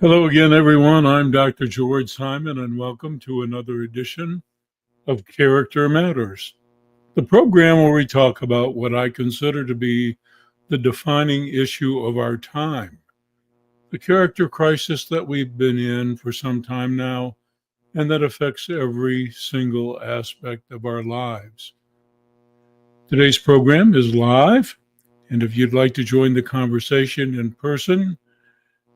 Hello again, everyone. I'm Dr. George Simon, and welcome to another edition of Character Matters, the program where we talk about what I consider to be the defining issue of our time, the character crisis that we've been in for some time now, and that affects every single aspect of our lives. Today's program is live, and if you'd like to join the conversation in person,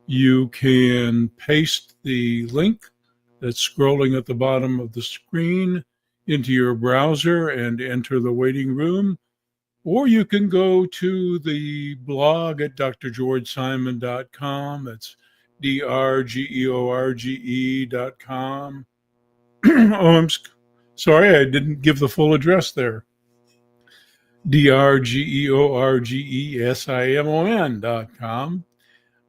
you can paste the link that's scrolling at the bottom of the screen into your browser and enter the waiting room. Or you can go to the blog at drgeorgesimon.com. That's drgeorge.com. Sorry, I didn't give the full address there. drgeorgesimon.com.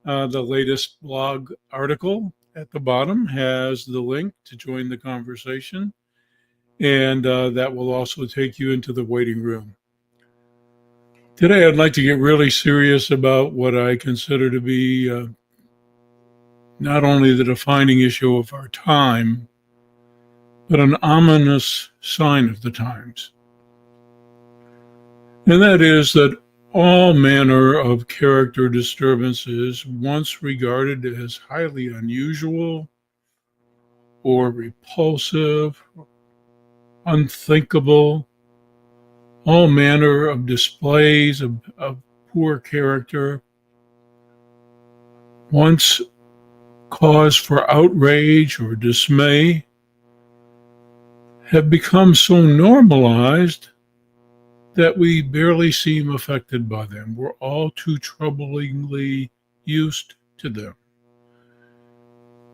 The latest blog article at the bottom has the link to join the conversation, and that will also take you into the waiting room. Today, I'd like to get really serious about what I consider to be not only the defining issue of our time, but an ominous sign of the times. And that is that all manner of character disturbances, once regarded as highly unusual or repulsive, unthinkable, all manner of displays of poor character, once cause for outrage or dismay, have become so normalized that we barely seem affected by them. We're all too troublingly used to them.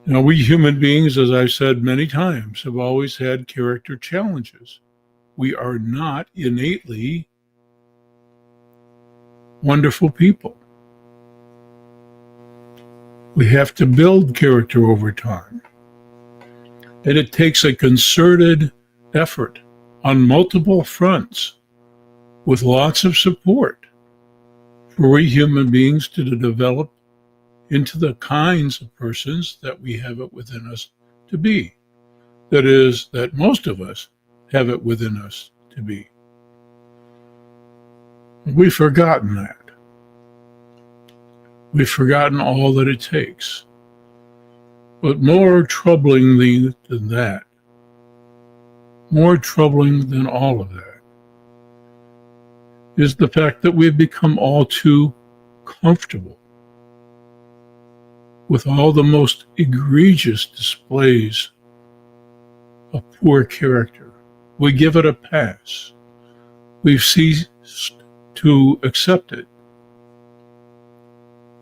Now, we human beings, as I've said many times, have always had character challenges. We are not innately wonderful people. We have to build character over time. And it takes a concerted effort on multiple fronts with lots of support for we human beings to develop into the kinds of persons that we have it within us to be. That is, that most of us have it within us to be. We've forgotten that. We've forgotten all that it takes. But more troublingly than that, more troubling than all of that, is the fact that we've become all too comfortable with all the most egregious displays of poor character. We give it a pass. We've ceased to accept it.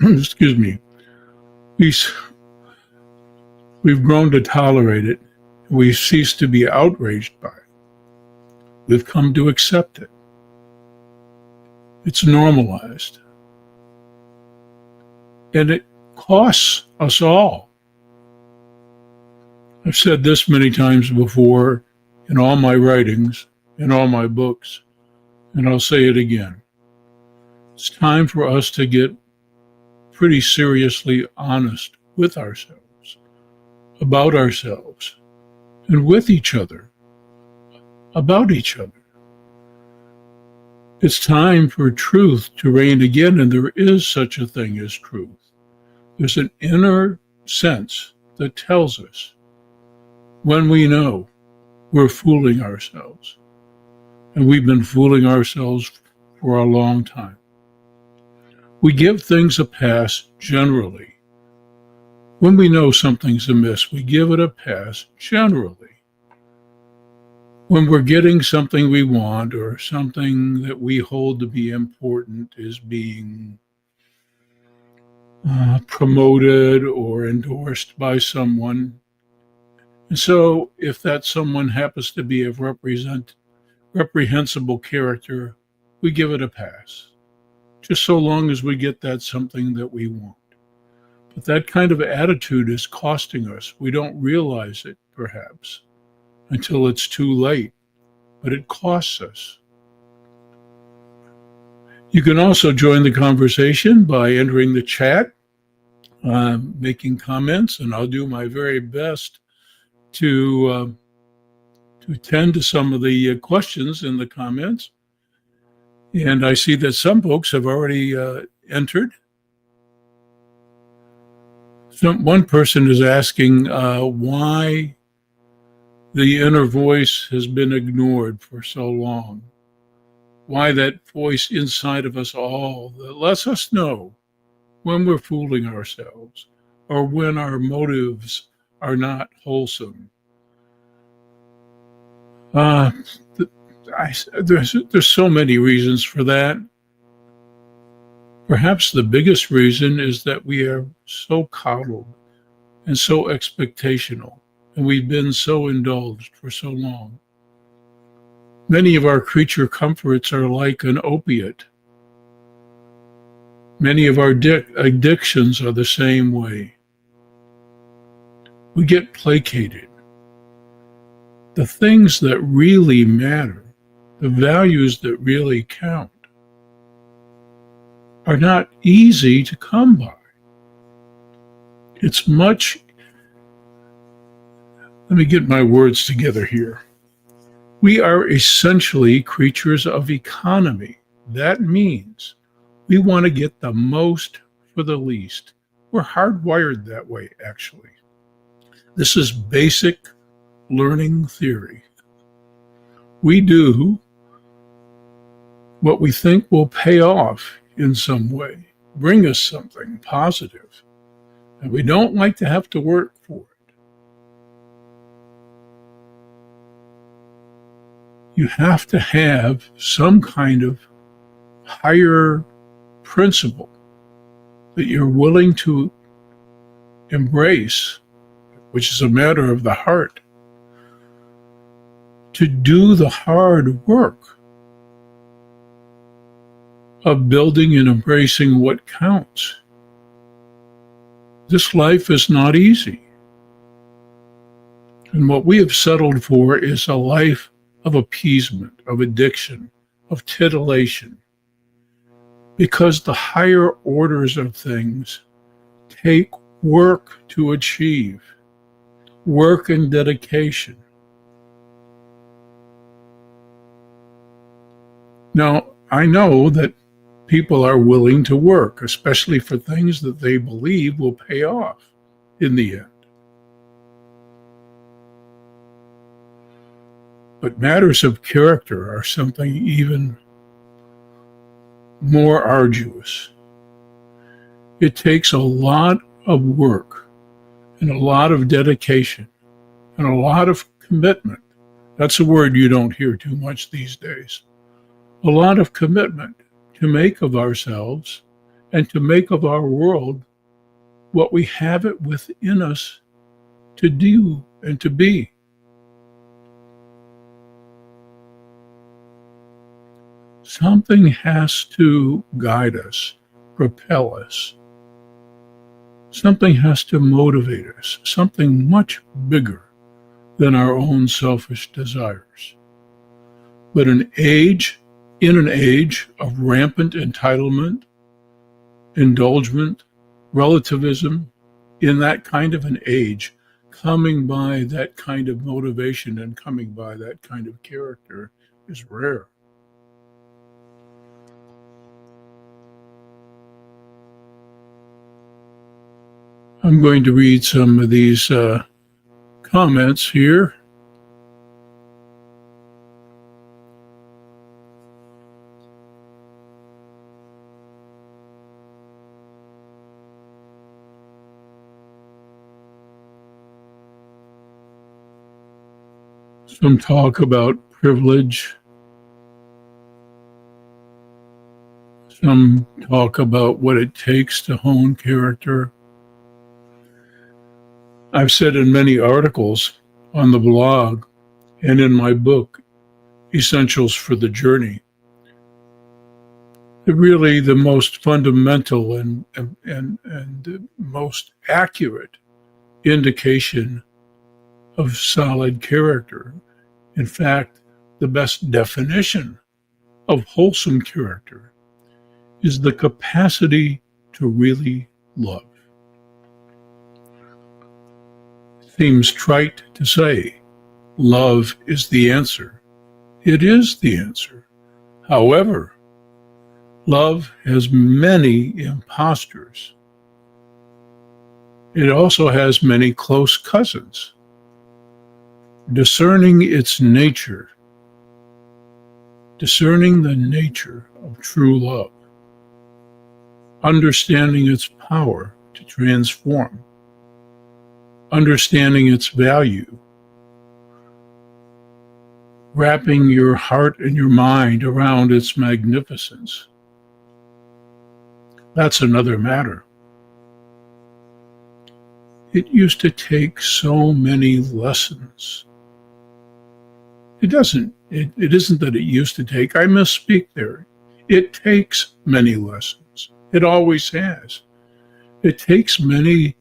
Excuse me. We've grown to tolerate it. We've ceased to be outraged by it. We've come to accept it. It's normalized. And it costs us all. I've said this many times before in all my writings, in all my books, and I'll say it again. It's time for us to get pretty seriously honest with ourselves, about ourselves, and with each other, about each other. It's time for truth to reign again, and there is such a thing as truth. There's an inner sense that tells us when we know we're fooling ourselves, and we've been fooling ourselves for a long time. We give things a pass generally. When we know something's amiss, we give it a pass generally. When we're getting something we want or something that we hold to be important is being promoted or endorsed by someone. And so if that someone happens to be of reprehensible character, we give it a pass, just so long as we get that something that we want. But that kind of attitude is costing us. We don't realize it, perhaps, until it's too late, but it costs us. You can also join the conversation by entering the chat making comments, and I'll do my very best to attend to some of the questions in the comments. And I see that some folks have already entered. One person is asking why the inner voice has been ignored for so long. Why that voice inside of us all that lets us know when we're fooling ourselves or when our motives are not wholesome. There's so many reasons for that. Perhaps the biggest reason is that we are so coddled and so expectational, and we've been so indulged for so long. Many of our creature comforts are like an opiate. Many of our addictions are the same way. We get placated. The things that really matter, the values that really count, are not easy to come by. Let me get my words together here. We are essentially creatures of economy. That means we want to get the most for the least. We're hardwired that way, actually. This is basic learning theory. We do what we think will pay off in some way, bring us something positive, and we don't like to have to work for it. You have to have some kind of higher principle that you're willing to embrace, which is a matter of the heart, to do the hard work of building and embracing what counts. This life is not easy. And what we have settled for is a life of appeasement, of addiction, of titillation. Because the higher orders of things take work to achieve, work and dedication. Now, I know that people are willing to work, especially for things that they believe will pay off in the end. But matters of character are something even more arduous. It takes a lot of work and a lot of dedication and a lot of commitment. That's a word you don't hear too much these days. A lot of commitment to make of ourselves and to make of our world what we have it within us to do and to be. Something has to guide us, propel us. Something has to motivate us, something much bigger than our own selfish desires. But in an age of rampant entitlement, indulgence, relativism, in that kind of an age, coming by that kind of motivation and coming by that kind of character is rare. I'm going to read some of these comments here. Some talk about privilege. Some talk about what it takes to hone character. I've said in many articles on the blog and in my book, Essentials for the Journey, that really the most fundamental and most accurate indication of solid character, in fact, the best definition of wholesome character, is the capacity to really love. seems trite to say, love is the answer. It is the answer. However, love has many imposters. It also has many close cousins. Discerning its nature, discerning the nature of true love, understanding its power to transform, understanding its value, wrapping your heart and your mind around its magnificence. That's another matter. It used to take so many lessons. It isn't that it used to take, I misspeak there. It takes many lessons. It always has. It takes many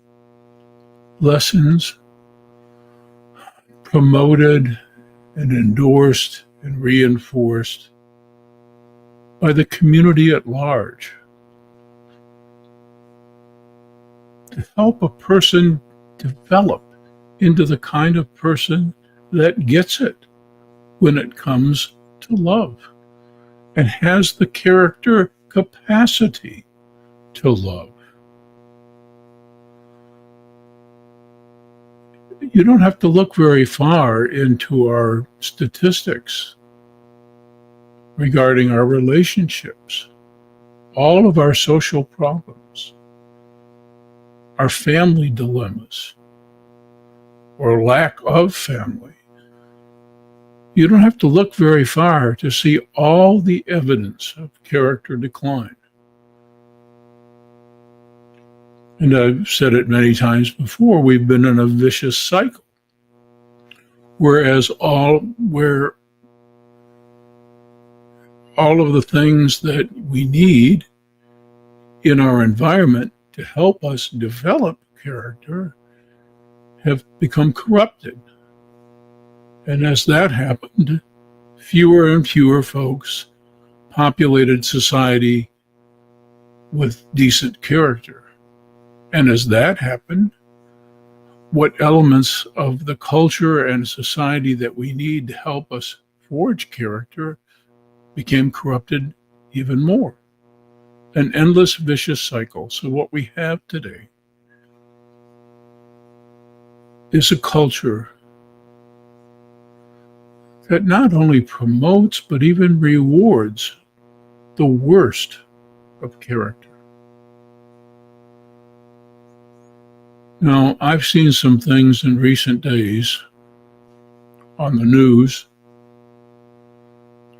lessons promoted and endorsed and reinforced by the community at large to help a person develop into the kind of person that gets it when it comes to love and has the character capacity to love. You don't have to look very far into our statistics regarding our relationships, all of our social problems, our family dilemmas, or lack of family. You don't have to look very far to see all the evidence of character decline. And I've said it many times before, we've been in a vicious cycle. Where all of the things that we need in our environment to help us develop character have become corrupted. And as that happened, fewer and fewer folks populated society with decent character. And as that happened, what elements of the culture and society that we need to help us forge character became corrupted even more. An endless vicious cycle. So what we have today is a culture that not only promotes but even rewards the worst of character. Now, I've seen some things in recent days on the news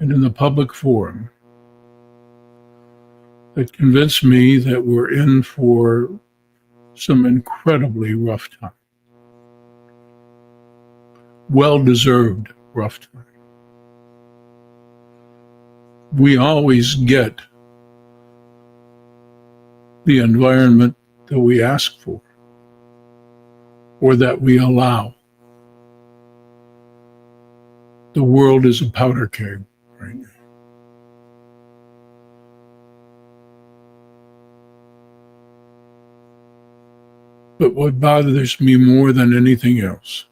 and in the public forum that convinced me that we're in for some incredibly rough time. Well-deserved rough time. We always get the environment that we ask for or that we allow. The world is a powder keg right now. But what bothers me more than anything else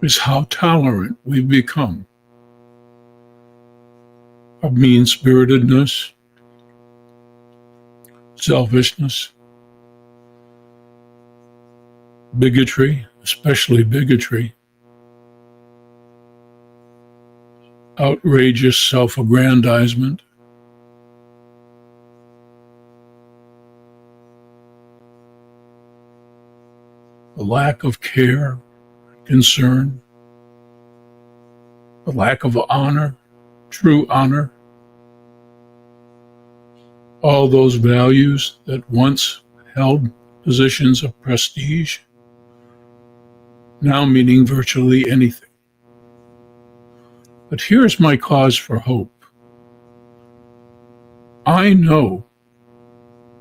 is how tolerant we've become of mean-spiritedness, selfishness, bigotry, especially bigotry, outrageous self-aggrandizement, a lack of care, concern, a lack of honor, true honor, all those values that once held positions of prestige, now meaning virtually anything. But here's my cause for hope. I know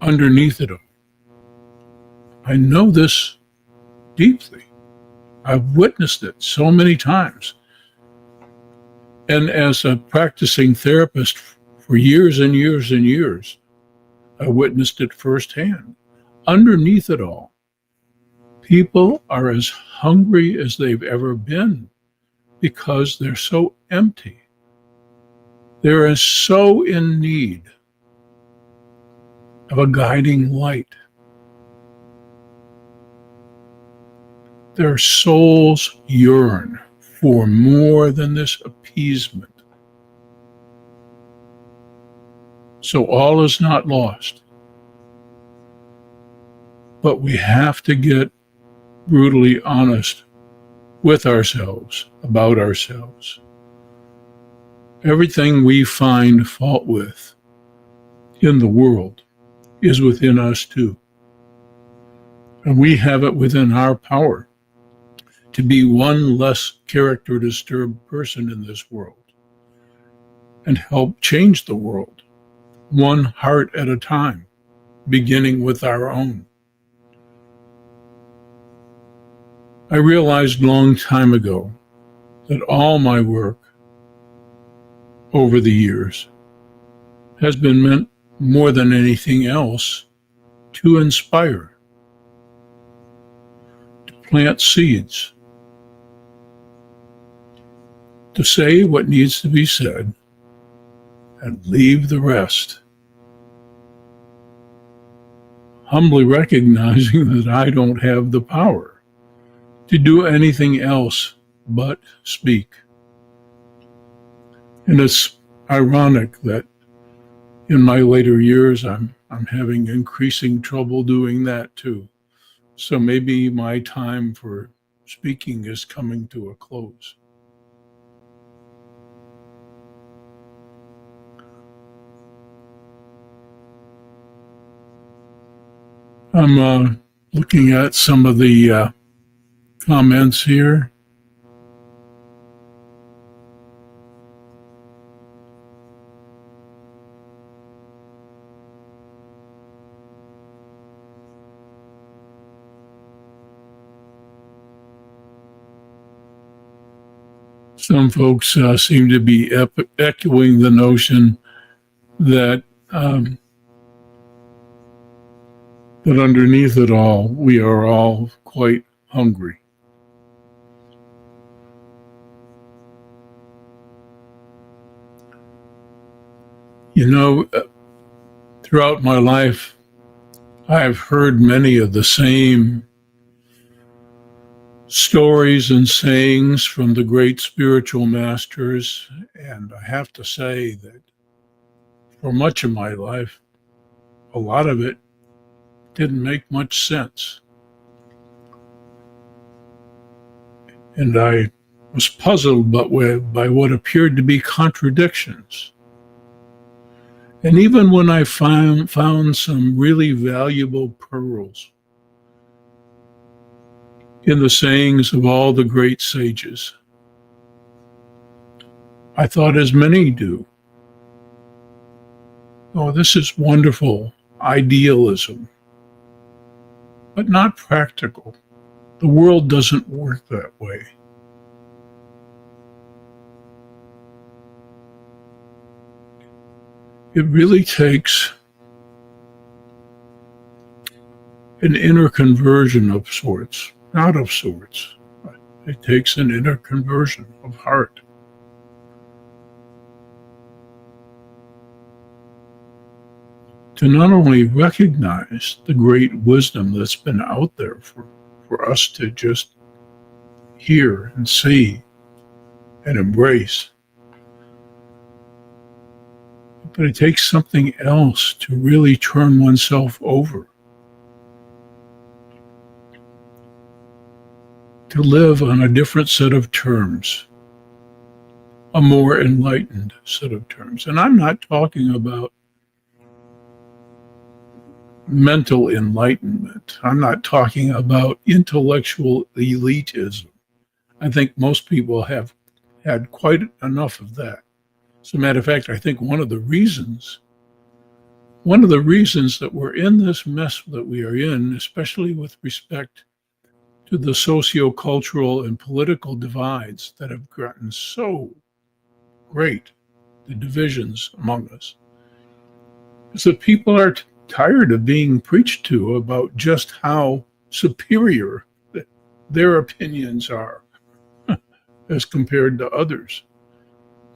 underneath it all, I know this deeply. I've witnessed it so many times. And as a practicing therapist for years and years and years, I witnessed it firsthand. underneath it all, people are as hungry as they've ever been because they're so empty. They're so in need of a guiding light. Their souls yearn for more than this appeasement. So all is not lost. But we have to get brutally honest with ourselves, about ourselves. Everything we find fault with in the world is within us too. And we have it within our power to be one less character disturbed person in this world and help change the world, one heart at a time, beginning with our own. I realized a long time ago that all my work over the years has been meant more than anything else to inspire, to plant seeds, to say what needs to be said and leave the rest, humbly recognizing that I don't have the power to do anything else but speak. And it's ironic that in my later years, I'm having increasing trouble doing that too. So maybe my time for speaking is coming to a close. I'm looking at some of the comments here. Some folks seem to be echoing the notion that that underneath it all, we are all quite hungry. You know, throughout my life, I've heard many of the same stories and sayings from the great spiritual masters, and I have to say that for much of my life, a lot of it didn't make much sense. And I was puzzled by what appeared to be contradictions. And even when I found some really valuable pearls in the sayings of all the great sages, I thought, as many do, oh, this is wonderful idealism, but not practical. The world doesn't work that way. It really takes an inner conversion of sorts, not of sorts. It takes an inner conversion of heart. To not only recognize the great wisdom that's been out there for us to just hear and see and embrace, but it takes something else to really turn oneself over, to live on a different set of terms, a more enlightened set of terms. And I'm not talking about mental enlightenment. I'm not talking about intellectual elitism. I think most people have had quite enough of that. As a matter of fact, I think one of the reasons that we're in this mess that we are in, especially with respect to the socio-cultural and political divides that have gotten so great, the divisions among us, is that people are tired of being preached to about just how superior their opinions are as compared to others.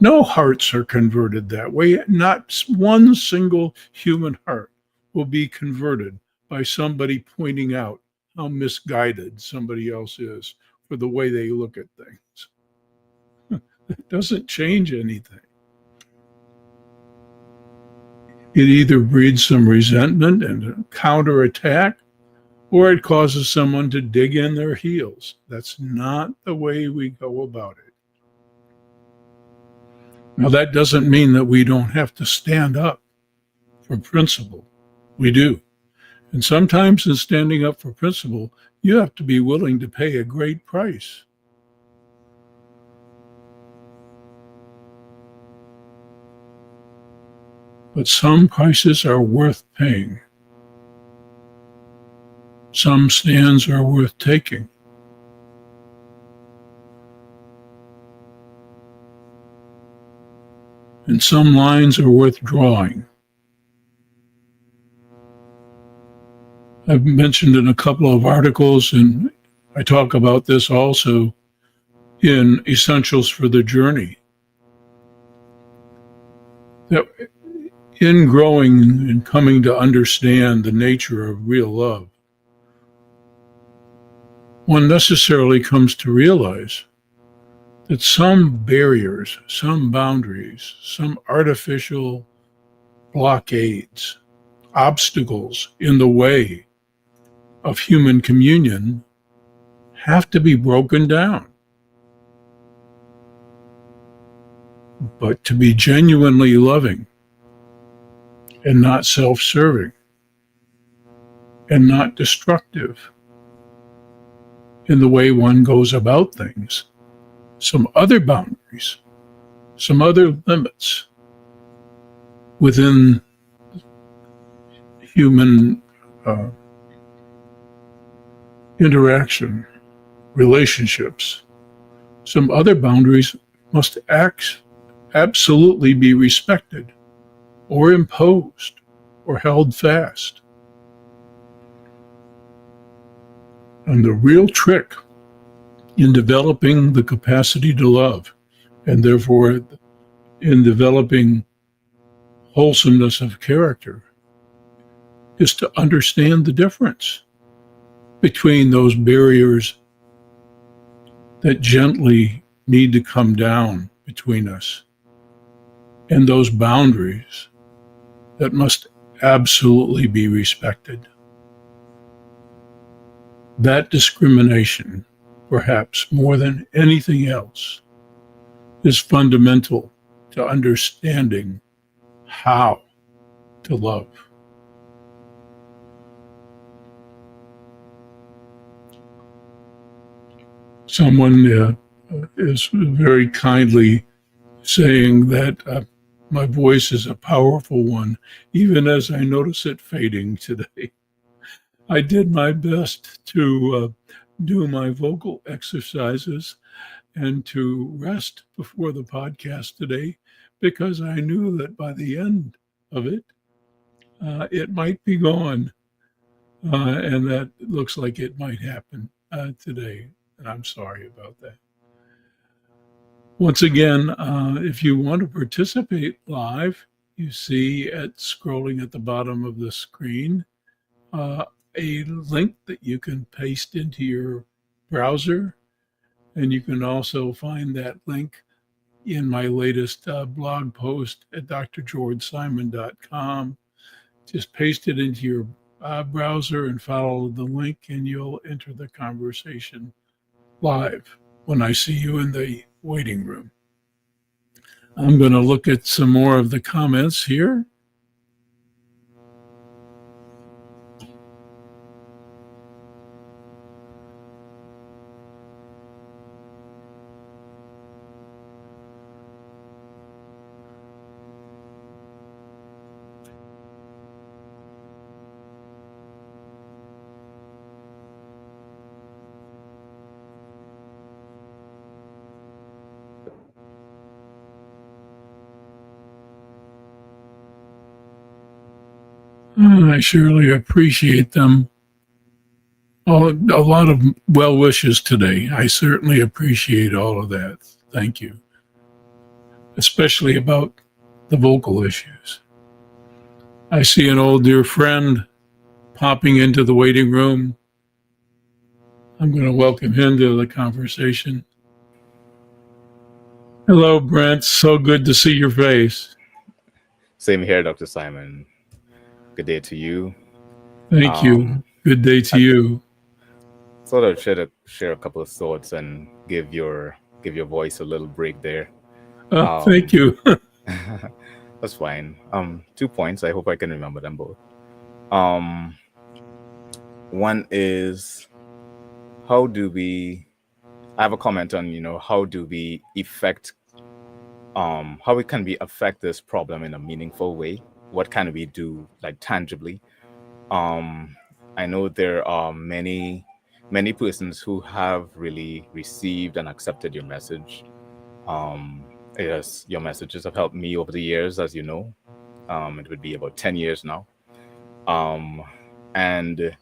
No hearts are converted that way. Not one single human heart will be converted by somebody pointing out how misguided somebody else is for the way they look at things. It doesn't change anything. It either breeds some resentment and a counterattack, or it causes someone to dig in their heels. That's not the way we go about it. Now, that doesn't mean that we don't have to stand up for principle. We do. And sometimes in standing up for principle, you have to be willing to pay a great price. But some prices are worth paying. Some stands are worth taking. And some lines are worth drawing. I've mentioned in a couple of articles, and I talk about this also in Essentials for the Journey, that in growing and coming to understand the nature of real love, one necessarily comes to realize that some barriers, some boundaries, some artificial blockades, obstacles in the way of human communion have to be broken down. But to be genuinely loving and not self-serving and not destructive in the way one goes about things, some other boundaries, some other limits within human interaction, relationships, some other boundaries must absolutely be respected or imposed or held fast. And the real trick in developing the capacity to love, and therefore in developing wholesomeness of character, is to understand the difference between those barriers that gently need to come down between us and those boundaries that must absolutely be respected. That discrimination, perhaps more than anything else, is fundamental to understanding how to love. Someone is very kindly saying that my voice is a powerful one, even as I notice it fading today. I did my best to do my vocal exercises and to rest before the podcast today because I knew that by the end of it, it might be gone. And that looks like it might happen today. And I'm sorry about that. Once again, if you want to participate live, you see scrolling at the bottom of the screen a link that you can paste into your browser. And you can also find that link in my latest blog post at drgeorgesimon.com. Just paste it into your browser and follow the link, and you'll enter the conversation live when I see you in the waiting room. I'm going to look at some more of the comments here. I surely appreciate them. Oh, a lot of well wishes today. I certainly appreciate all of that. Thank you, especially about the vocal issues. I see an old dear friend popping into the waiting room. I'm going to welcome him to the conversation. Hello, Brent. So good to see your face. Same here, Dr. Simon. Good day to you. Thank Um, you. Good day to I you. thought I'd share a couple of thoughts and give your voice a little break there. Thank Um, you. that's fine. 2 points. I hope I can remember them both. Um, One is how do we? I have a comment on how do we affect how we can we affect this problem in a meaningful way? What can we do like tangibly? Um, I know there are many persons who have really received and accepted your message. Yes, your messages have helped me over the years, as you know. It would be about 10 years now. Um, and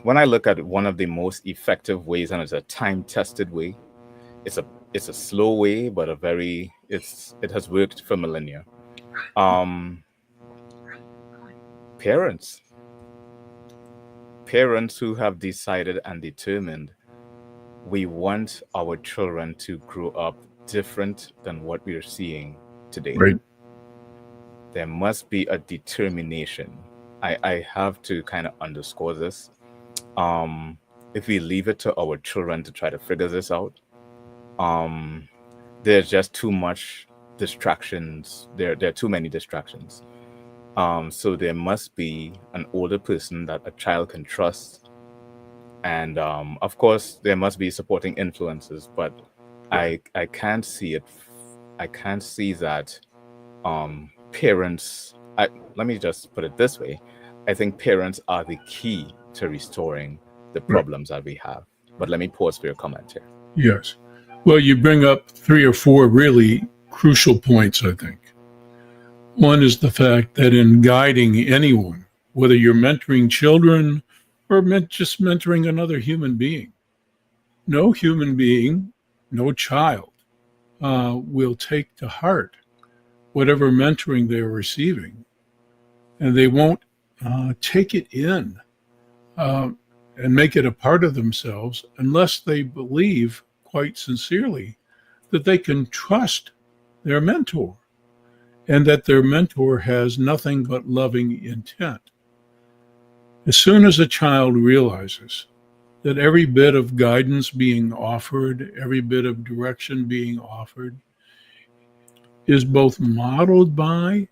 when I look at one of the most effective ways, and it's a time-tested way, it's a slow way, but it has worked for millennia. Um, parents, parents who have decided and determined we want our children to grow up different than what we are seeing today. Right. There must be a determination. I have to kind of underscore this. Um, if we leave it to our children to try to figure this out, um, there's just too much distractions. There are too many distractions. So there must be an older person that a child can trust, and of course there must be supporting influences. But Right. I can't see it. I can't see that parents. Let me just put it this way. I think parents are the key to restoring the Right. problems that we have. But let me pause for your comment here. Yes. Well, you bring up three or four really crucial points, I think. One is the fact that in guiding anyone, whether you're mentoring children or just mentoring another human being, no human being, no child will take to heart whatever mentoring they're receiving, and they won't take it in uh, and make it a part of themselves unless they believe quite sincerely that they can trust their mentor and that their mentor has nothing but loving intent. As soon as a child realizes that every bit of guidance being offered, every bit of direction being offered, is both modeled by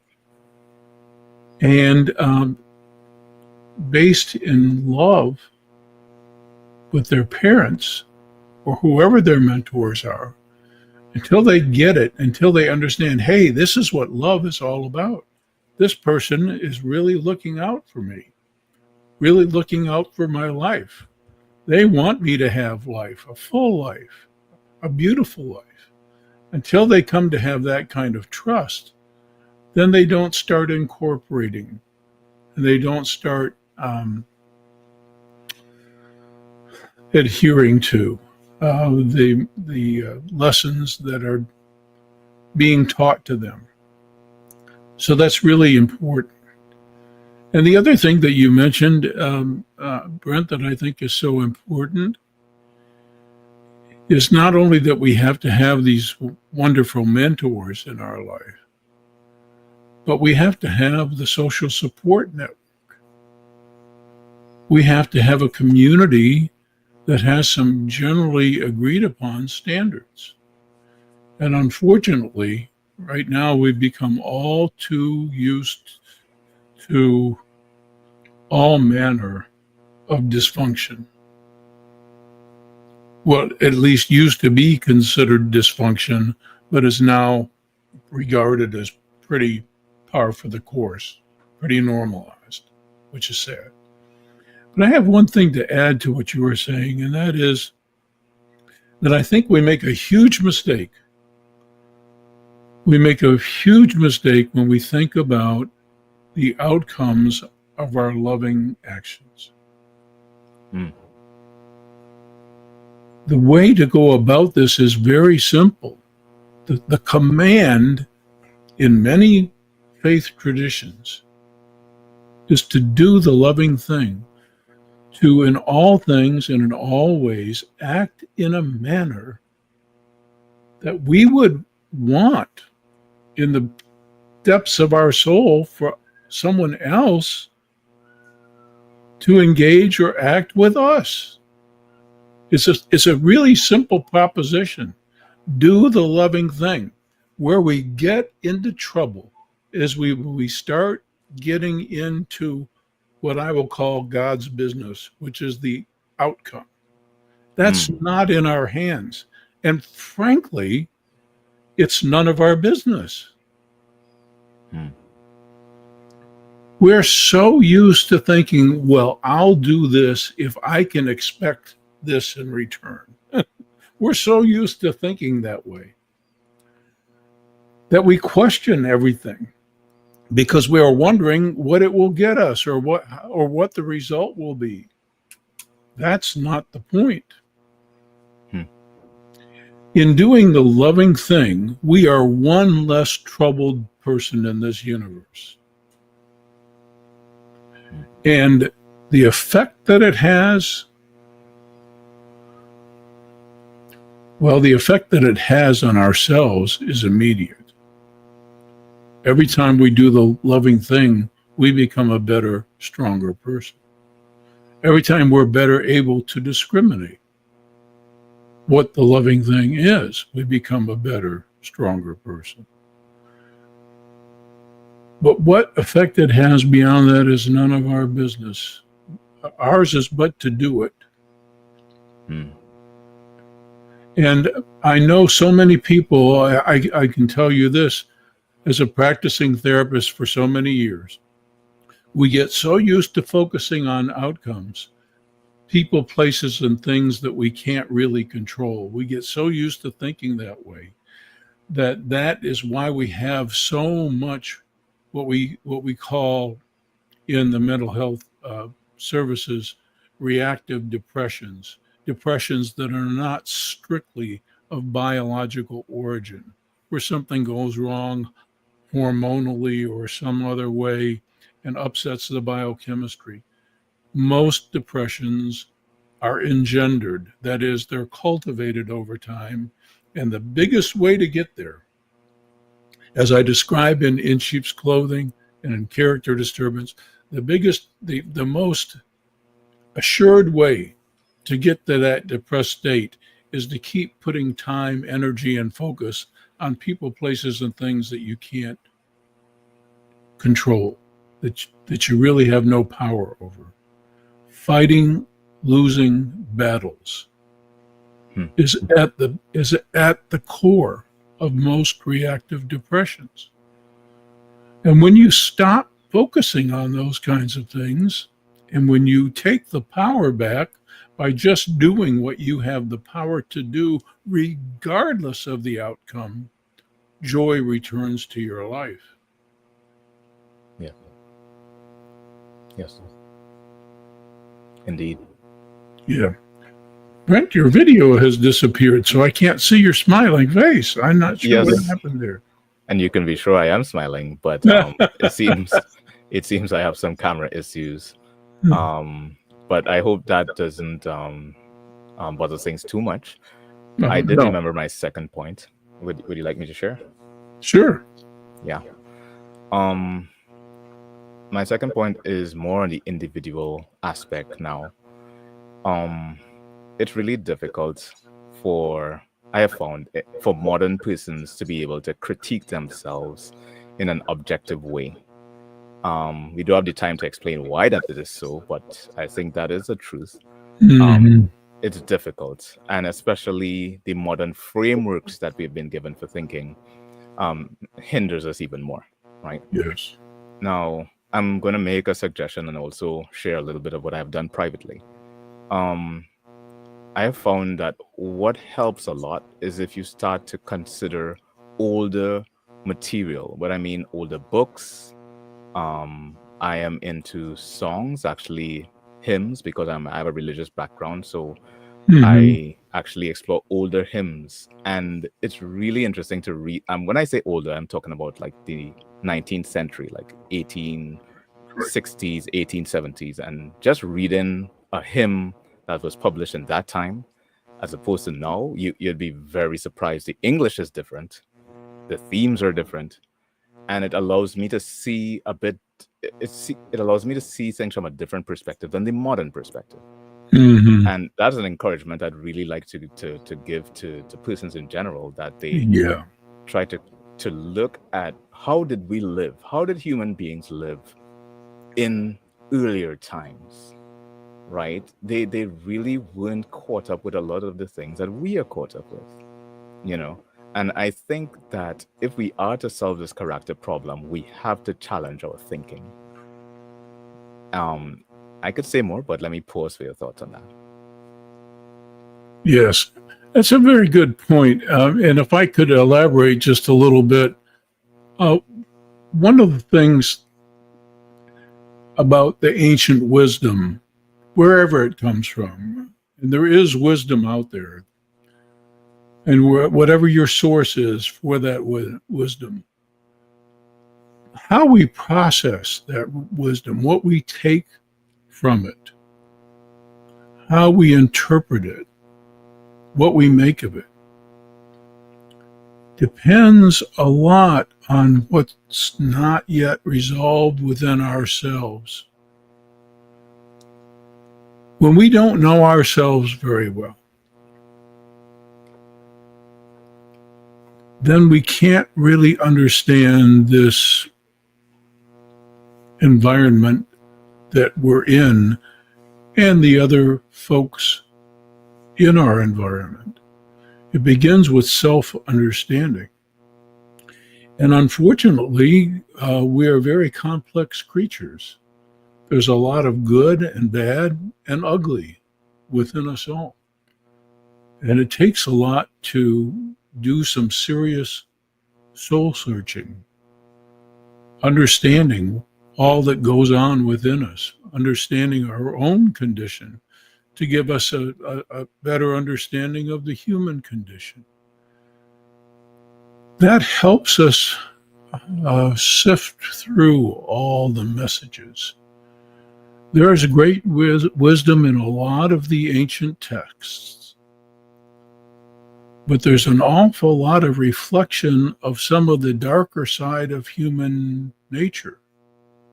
and based in love with their parents or whoever their mentors are, until they get it, until they understand, hey, this is what love is all about. This person is really looking out for me, really looking out for my life. They want me to have life, a full life, a beautiful life. Until they come to have that kind of trust, then they don't start incorporating and they don't start adhering to the lessons that are being taught to them. So that's really important. And the other thing that you mentioned, Brent, that I think is so important is not only that we have to have these wonderful mentors in our life, but we have to have the social support network. We have to have a community that has some generally agreed upon standards. And unfortunately, right now we've become all too used to all manner of dysfunction. What at least used to be considered dysfunction, but is now regarded as pretty par for the course, pretty normalized, which is sad. But I have one thing to add to what you were saying, and that is that I think we make a huge mistake. We make a huge mistake when we think about the outcomes of our loving actions. Mm. The way to go about this is very simple. The command in many faith traditions is to do the loving thing, to in all things and in all ways act in a manner that we would want in the depths of our soul for someone else to engage or act with us. It's a really simple proposition. Do the loving thing. Where we get into trouble is we start getting into what I will call God's business, which is the outcome. That's Mm. not in our hands. And frankly, it's none of our business. Mm. We're so used to thinking, well, I'll do this if I can expect this in return. We're so used to thinking that way that we question everything because we are wondering what it will get us or what the result will be. That's not the point. Mm. In doing the loving thing, we are one less troubled person in this universe. And the effect that it has, well, the effect that it has on ourselves is immediate. Every time we do the loving thing, we become a better, stronger person. Every time we're better able to discriminate what the loving thing is, we become a better, stronger person. But what effect it has beyond that is none of our business. Ours is but to do it. Mm. And I know so many people, I can tell you this, as a practicing therapist for so many years, we get so used to focusing on outcomes, people, places, and things that we can't really control. We get so used to thinking that way that is why we have so much what we call in the mental health services reactive depressions that are not strictly of biological origin, where something goes wrong hormonally or some other way and upsets the biochemistry. Most depressions are engendered, that is, they're cultivated over time. And the biggest way to get there, as I describe in Sheep's Clothing and in Character Disturbance, the most assured way to get to that depressed state is to keep putting time, energy, and focus on people, places, and things that you can't control, that you really have no power over. Fighting losing battles Mm. is at the core of most reactive depressions. And when you stop focusing on those kinds of things, and when you take the power back by just doing what you have the power to do, regardless of the outcome, joy returns to your life. Yeah. Yes. Indeed. Yeah. Brent, your video has disappeared, so I can't see your smiling face. I'm not sure what Yes. happened there. And you can be sure I am smiling, but it seems I have some camera issues. But I hope that doesn't bother things too much. I did No. remember my second point. Would you like me to share? Sure. Yeah. My second point is more on the individual aspect now. It's really difficult I have found for modern persons to be able to critique themselves in an objective way. We do have the time to explain why that it is so, but I think that is the truth. It's difficult, and especially the modern frameworks that we've been given for thinking hinders us even more, right? Yes. Now, I'm going to make a suggestion and also share a little bit of what I've done privately. I have found that what helps a lot is if you start to consider older material, what I mean older books, I am into songs, actually hymns, because I have a religious background. So Hmm. I actually explore older hymns, and it's really interesting to read. When I say older, I'm talking about like the 19th century, like 1860s, 1870s, and just reading a hymn that was published in that time, as opposed to now, you'd be very surprised. The English is different, the themes are different, and it allows me to see a bit. It allows me to see things from a different perspective than the modern perspective, Hmm. and that's an encouragement I'd really like to give to persons in general, that they Yeah. try to look at how did we live, how did human beings live in earlier times, right? They really weren't caught up with a lot of the things that we are caught up with, you know. And I think that if we are to solve this character problem, we have to challenge our thinking. um I could say more, but let me pause for your thoughts on that. Yes. That's a very good point. And if I could elaborate just a little bit, uh, one of the things about the ancient wisdom, wherever it comes from, and there is wisdom out there, and whatever your source is for that wisdom, how we process that wisdom, what we take from it, how we interpret it, what we make of it, depends a lot on what's not yet resolved within ourselves. When we don't know ourselves very well, then we can't really understand this environment that we're in and the other folks in our environment. It begins with self understanding. And unfortunately, we are very complex creatures. There's a lot of good and bad and ugly within us all. And it takes a lot to do some serious soul searching, understanding all that goes on within us, understanding our own condition to give us a better understanding of the human condition. That helps us sift through all the messages. There is great wisdom in a lot of the ancient texts, but there's an awful lot of reflection of some of the darker side of human nature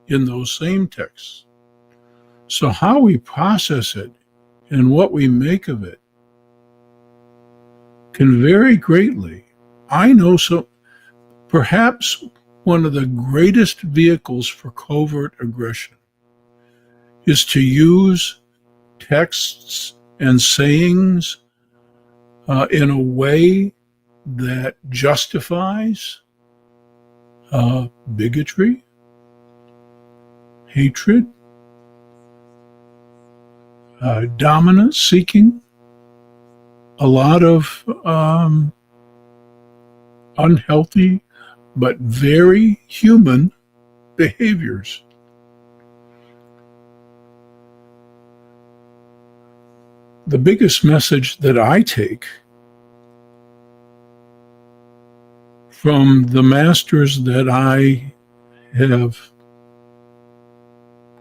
in those same texts. So, how we process it and what we make of it can vary greatly. I know so, perhaps one of the greatest vehicles for covert aggression is to use texts and sayings in a way that justifies bigotry, hatred, dominance seeking, a lot of unhealthy but very human behaviors. The biggest message that I take from the masters that I have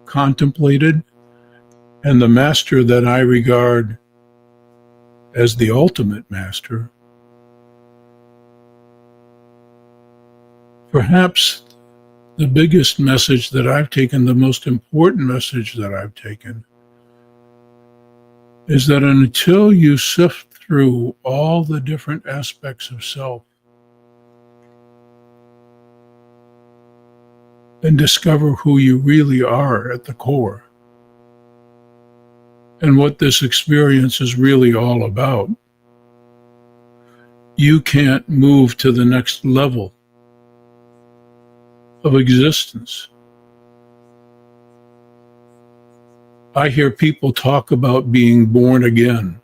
contemplated and the master that I regard as the ultimate master, perhaps the biggest message that I've taken, the most important message that I've taken, is that until you sift through all the different aspects of self and discover who you really are at the core and what this experience is really all about, you can't move to the next level of existence. I hear people talk about being born again.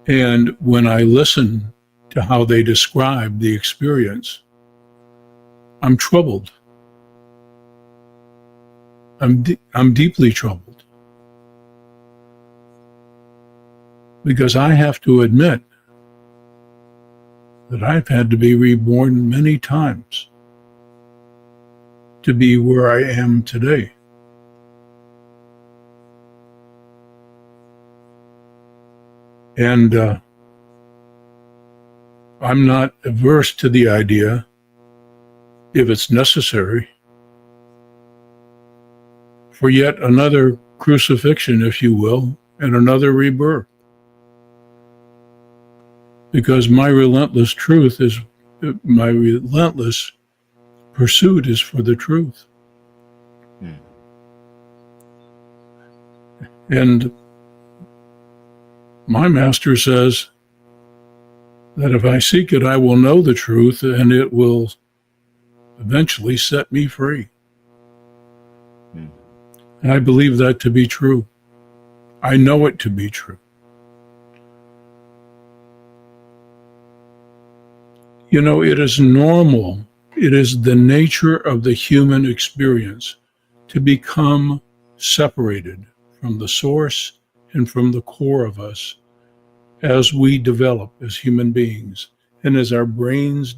And when I listen to how they describe the experience, I'm troubled. I'm deeply troubled. Because I have to admit that I've had to be reborn many times to be where I am today. And I'm not averse to the idea, if it's necessary, for yet another crucifixion, if you will, and another rebirth. Because my relentless pursuit is for the truth. And my master says that if I seek it, I will know the truth, and it will eventually set me free. And I believe that to be true. I know it to be true. You know, it is normal. It is the nature of the human experience to become separated from the source and from the core of us as we develop as human beings and as our brains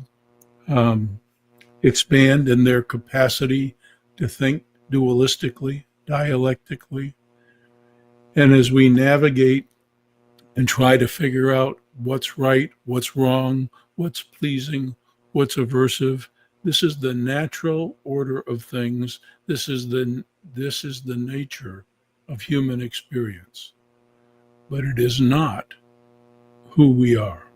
expand in their capacity to think dualistically, dialectically, and as we navigate and try to figure out what's right, what's wrong, what's pleasing, what's aversive. This is the natural order of things. This is the nature of human experience. But it is not who we are.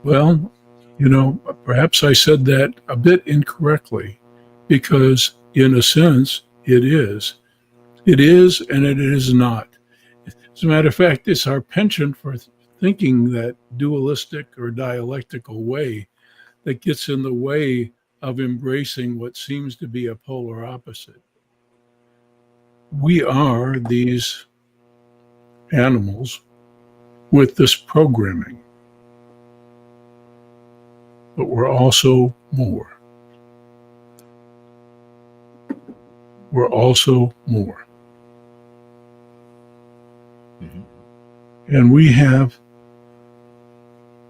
Well, you know, perhaps I said that a bit incorrectly, because in a sense, it is. It is and it is not. As a matter of fact, it's our penchant for thinking that dualistic or dialectical way that gets in the way of embracing what seems to be a polar opposite. We are these animals with this programming, but we're also more. We're also more. And we have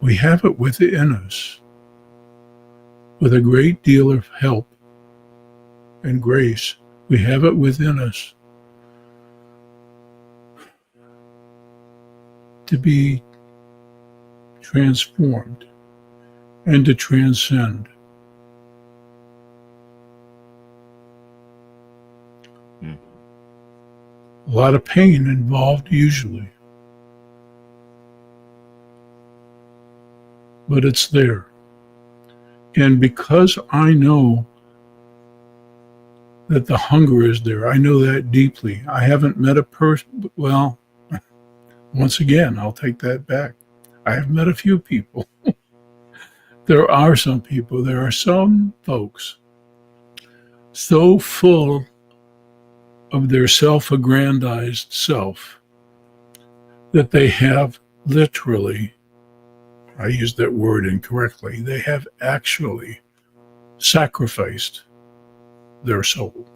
it within us, with a great deal of help and grace. We have it within us to be transformed and to transcend. A lot of pain involved usually. But it's there. And because I know that the hunger is there, I know that deeply. I haven't met a person, well, once again, I'll take that back. I have met a few people. There are some people, there are some folks so full of their self-aggrandized self that they have literally, I used that word incorrectly, they have actually sacrificed their soul.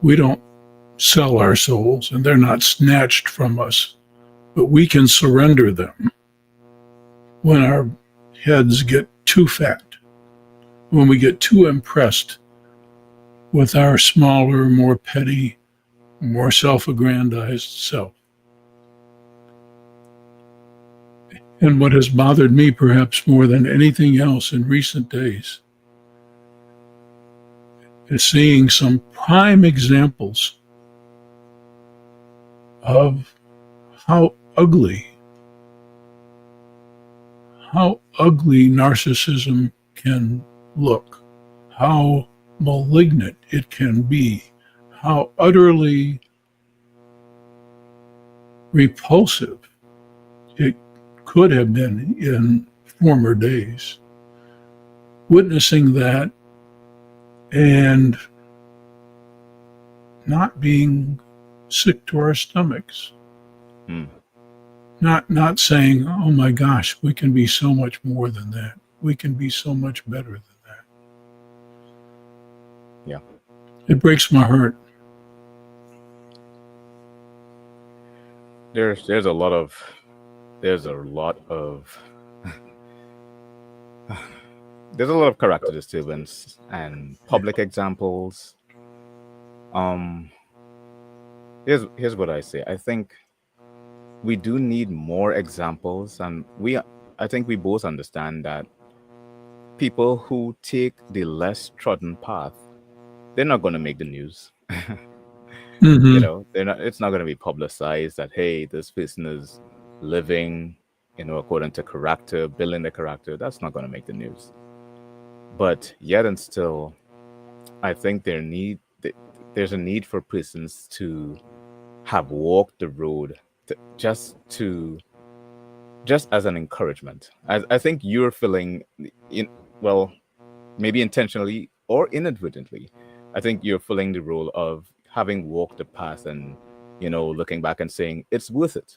We don't sell our souls, and they're not snatched from us, but we can surrender them when our heads get too fat, when we get too impressed with our smaller, more petty, more self-aggrandized self. And what has bothered me perhaps more than anything else in recent days is seeing some prime examples of how ugly narcissism can look, how malignant it can be, how utterly repulsive it could have been in former days. Witnessing that and not being sick to our stomachs. Mm. Not saying, oh my gosh, we can be so much more than that. We can be so much better than that. Yeah. It breaks my heart. There's a lot of there's a lot of there's a lot of character disturbance and public examples. Um, here's what I say. I think we do need more examples, and I think we both understand that people who take the less trodden path, they're not going to make the news. Mm-hmm. They're not. It's not going to be publicized that, hey, this person is living, according to character, building the character. That's not going to make the news. But yet and still, I think there's a need for persons to have walked the road just as an encouragement. I think you're feeling well, maybe intentionally or inadvertently. I think you're filling the role of having walked the path and looking back and saying it's worth it.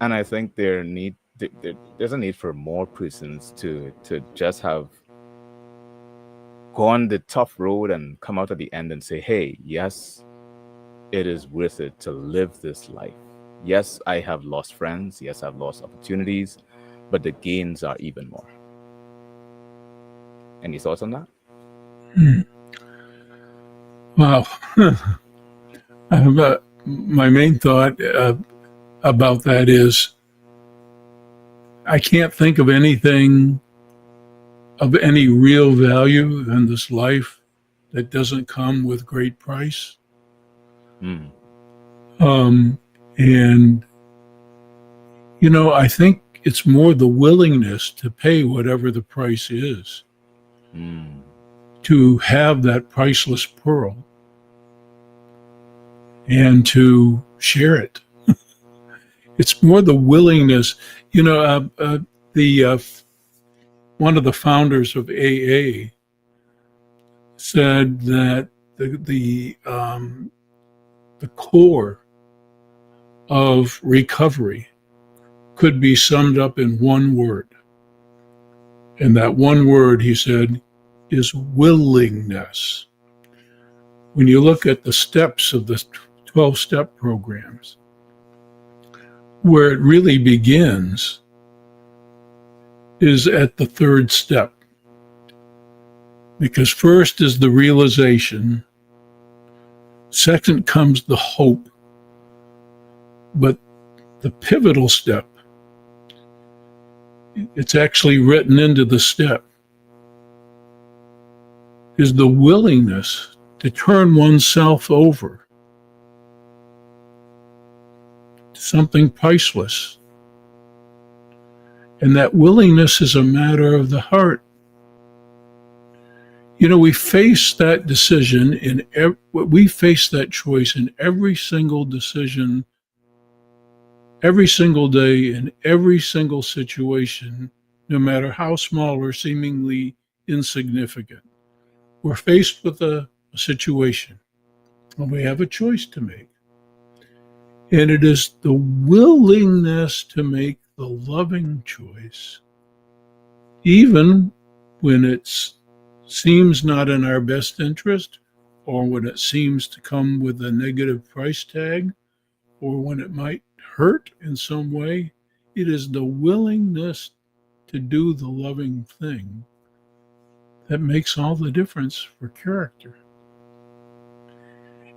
And I think there's a need for more persons to just have gone the tough road and come out at the end and say, hey, yes, it is worth it to live this life. Yes, I have lost friends. Yes, I've lost opportunities, but the gains are even more. Any thoughts on that? Wow. My main thought about that is I can't think of anything of any real value in this life that doesn't come with great price. Mm. And, I think it's more the willingness to pay whatever the price is to have that priceless pearl and to share it. It's more the willingness. One of the founders of AA said that the core of recovery could be summed up in one word. And that one word, he said, is willingness. When you look at the steps of the 12-step programs, where it really begins is at the third step. Because first is the realization, second comes the hope, but the pivotal step, it's actually written into the step, is the willingness to turn oneself over to something priceless. And that willingness is a matter of the heart. We face that decision we face that choice in every single decision, every single day, in every single situation, no matter how small or seemingly insignificant. We're faced with a situation and we have a choice to make. And it is the willingness to make the loving choice, even when it seems not in our best interest, or when it seems to come with a negative price tag, or when it might hurt in some way. It is the willingness to do the loving thing that makes all the difference for character.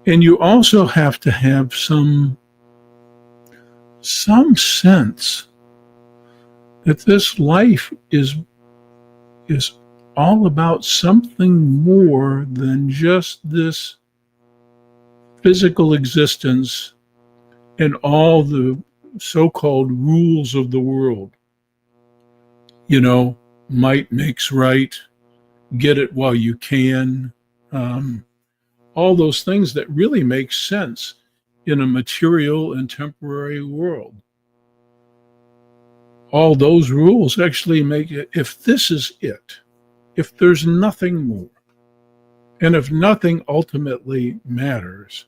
And you also have to have some sense that this life is all about something more than just this physical existence and all the so-called rules of the world. Might makes right, get it while you can, all those things that really make sense in a material and temporary world. All those rules actually make it, if this is it, if there's nothing more, and if nothing ultimately matters,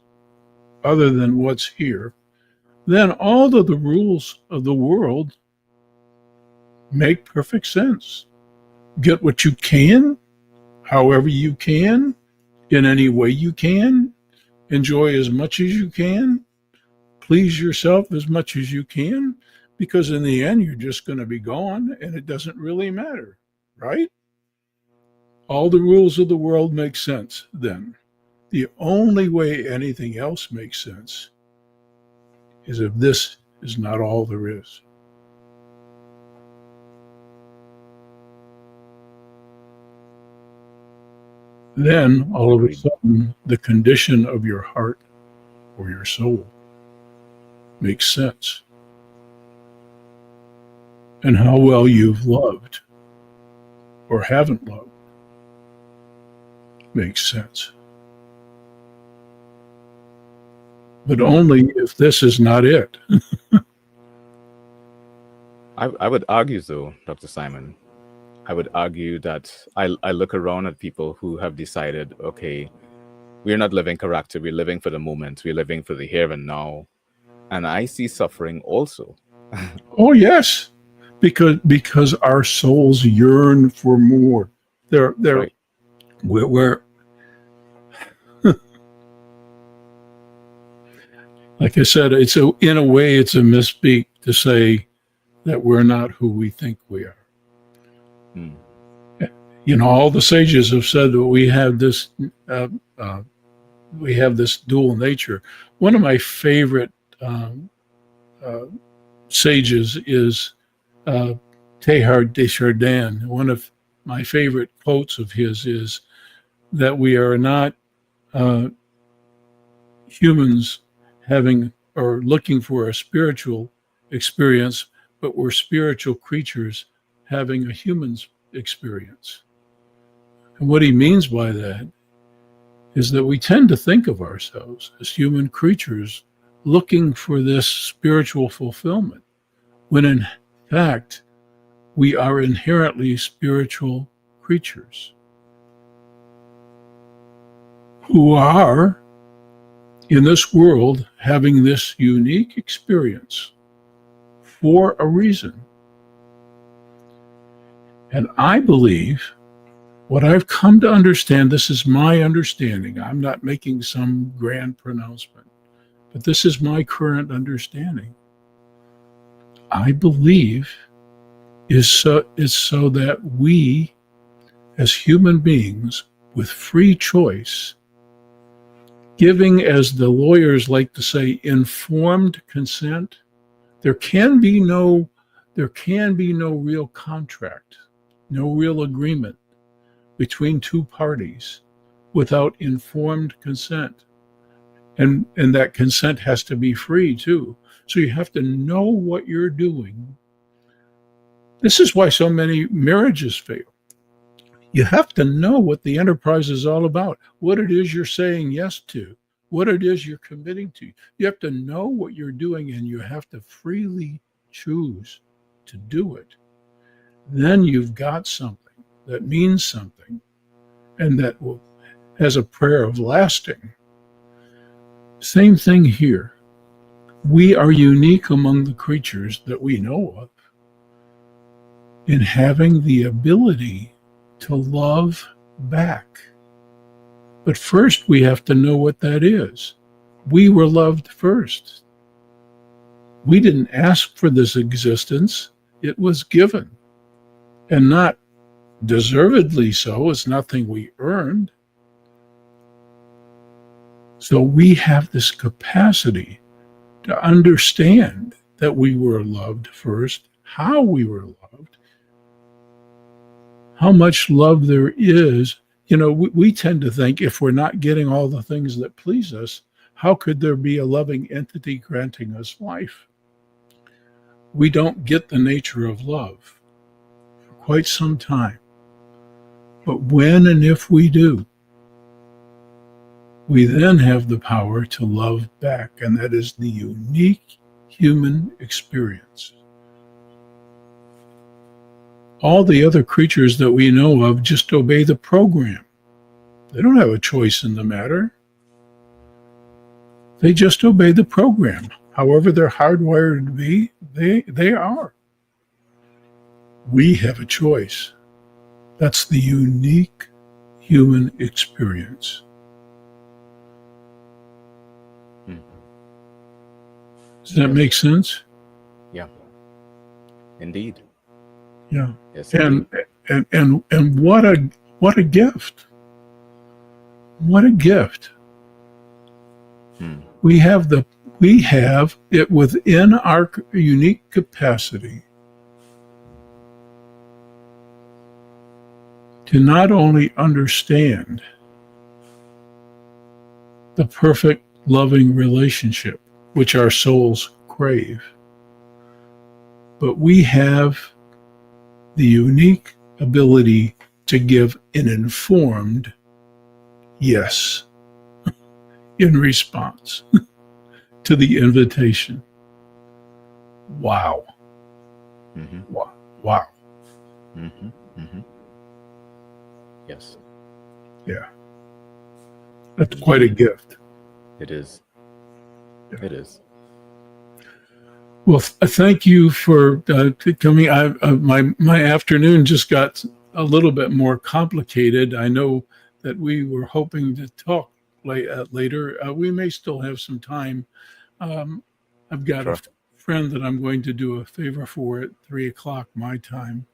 other than what's here, then all of the rules of the world make perfect sense. Get what you can, however you can, in any way you can, enjoy as much as you can, please yourself as much as you can, because in the end, you're just going to be gone and it doesn't really matter, right? All the rules of the world make sense then. The only way anything else makes sense is if this is not all there is. Then all of a Agreed. sudden, the condition of your heart or your soul makes sense. And how well you've loved or haven't loved makes sense. But only if this is not it. I would argue, though, Dr. Simon, I would argue that I look around at people who have decided, okay, we're not living character, we're living for the moment, we're living for the here and now. And I see suffering also. Oh yes, because our souls yearn for more. They're Right. we're like I said, in a way it's a misspeak to say that we're not who we think we are. Mm. You know, all the sages have said that uh, uh, we have this dual nature. One of my favorite uh, sages is Teilhard de Chardin. One of my favorite quotes of his is that we are not uh, humans having or looking for a spiritual experience, but we're spiritual creatures having a human's experience. And what he means by that is that we tend to think of ourselves as human creatures looking for this spiritual fulfillment, when in fact, we are inherently spiritual creatures who are in this world having this unique experience for a reason. And I believe what I've come to understand, this is my understanding, I'm not making some grand pronouncement, but this is my current understanding. I believe is so that we, as human beings with free choice, giving, as the lawyers like to say, informed consent, there can be no real contract, no real agreement between two parties without informed consent. And that consent has to be free too. So you have to know what you're doing. This is why so many marriages fail. You have to know what the enterprise is all about, what it is you're saying yes to, what it is you're committing to. You have to know what you're doing and you have to freely choose to do it. Then you've got something that means something and that has a prayer of lasting. Same thing here. We are unique among the creatures that we know of in having the ability to love back. But first, we have to know what that is. We were loved first. We didn't ask for this existence, it was given. And not deservedly so, it's nothing we earned. So we have this capacity to understand that we were loved first, how we were loved, how much love there is. You know, we tend to think if we're not getting all the things that please us, how could there be a loving entity granting us life? We don't get the nature of love for quite some time. But when and if we do, we then have the power to love back, and that is the unique human experience. All the other creatures that we know of just obey the program. They don't have a choice in the matter. They just obey the program. However they're hardwired to be, they are. We have a choice. That's the unique human experience. Does that make sense? Yeah. Indeed. Yeah. Yes. And what a gift. What a gift. We have it within our unique capacity to not only understand the perfect loving relationship which our souls crave, but we have the unique ability to give an informed yes in response to the invitation. Wow. Wow. Yes. Yeah. That's quite a gift. It is. Yeah. It is. Well, thank you for coming. My afternoon just got a little bit more complicated. I know that we were hoping to talk later. We may still have some time. I've got a friend that I'm going to do a favor for at 3:00 my time.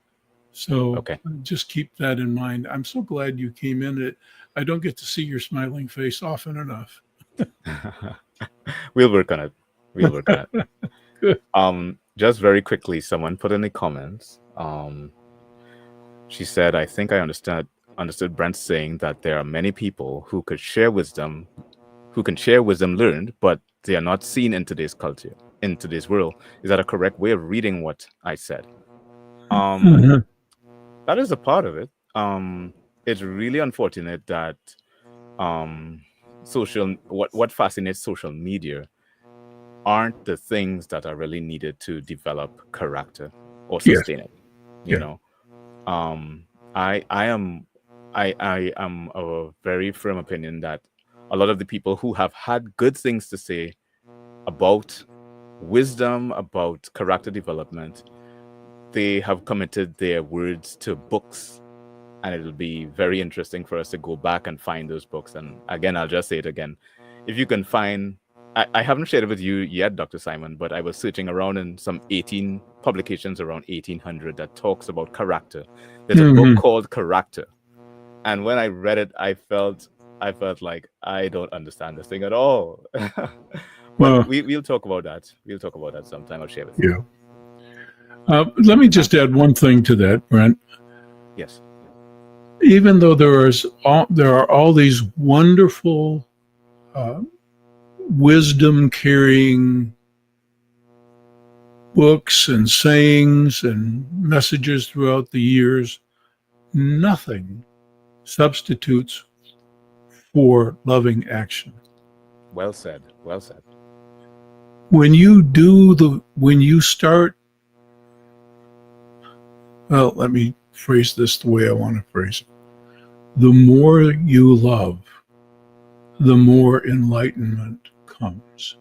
So just keep that in mind. I'm so glad you came in. I don't get to see your smiling face often enough. We'll work on it. Good. Just very quickly, someone put in the comments. She said, "I think I understood Brent saying that there are many people who could share wisdom, who can share wisdom learned, but they are not seen in today's culture, in today's world. Is that a correct way of reading what I said?" That is a part of it. It's really unfortunate that what fascinates social media aren't the things that are really needed to develop character or sustain it. You know, I am a very firm opinion that a lot of the people who have had good things to say about wisdom, about character development, they have committed their words to books, and it'll be very interesting for us to go back and find those books. And again, I'll just say it again. If you can find, I haven't shared it with you yet, Dr. Simon, but I was searching around in some 18 publications around 1800 that talks about character. There's a book called Character. And when I read it, I felt like I don't understand this thing at all. But we'll talk about that. We'll talk about that sometime. I'll share with you. Let me just add one thing to that, Brent. Yes. Even though there are all these wonderful wisdom-carrying books and sayings and messages throughout the years, nothing substitutes for loving action. Well said. Well said. When you start, well, let me phrase this the way I want to phrase it. The more you love, the more enlightenment comes.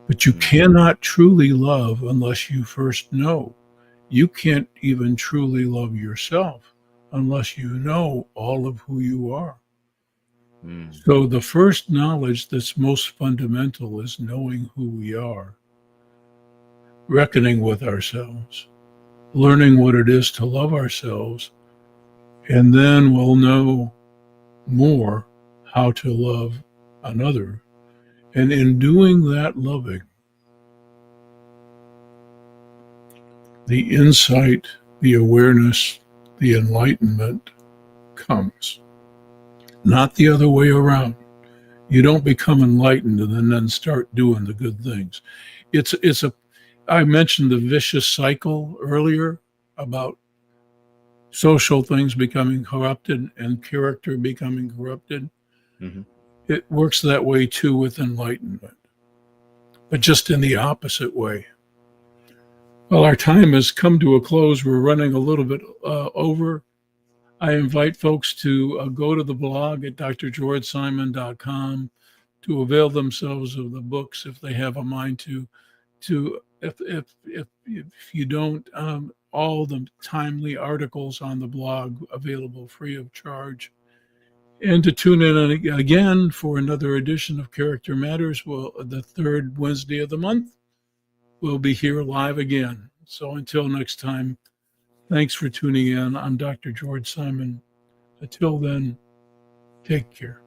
But you cannot truly love unless you first know. You can't even truly love yourself unless you know all of who you are. So the first knowledge that's most fundamental is knowing who we are, reckoning with ourselves, learning what it is to love ourselves, and then we'll know more how to love another. And in doing that loving, the insight, the awareness, the enlightenment comes. Not the other way around. You don't become enlightened and then start doing the good things. I mentioned the vicious cycle earlier about social things becoming corrupted and character becoming corrupted. It works that way too with enlightenment, but just in the opposite way. Well, our time has come to a close. We're running a little bit over. I invite folks to go to the blog at drgeorgesimon.com, to avail themselves of the books if they have a mind to. If you don't, all the timely articles on the blog available free of charge. And to tune in again for another edition of Character Matters, the third Wednesday of the month, we'll be here live again. So until next time, thanks for tuning in. I'm Dr. George Simon. Until then, take care.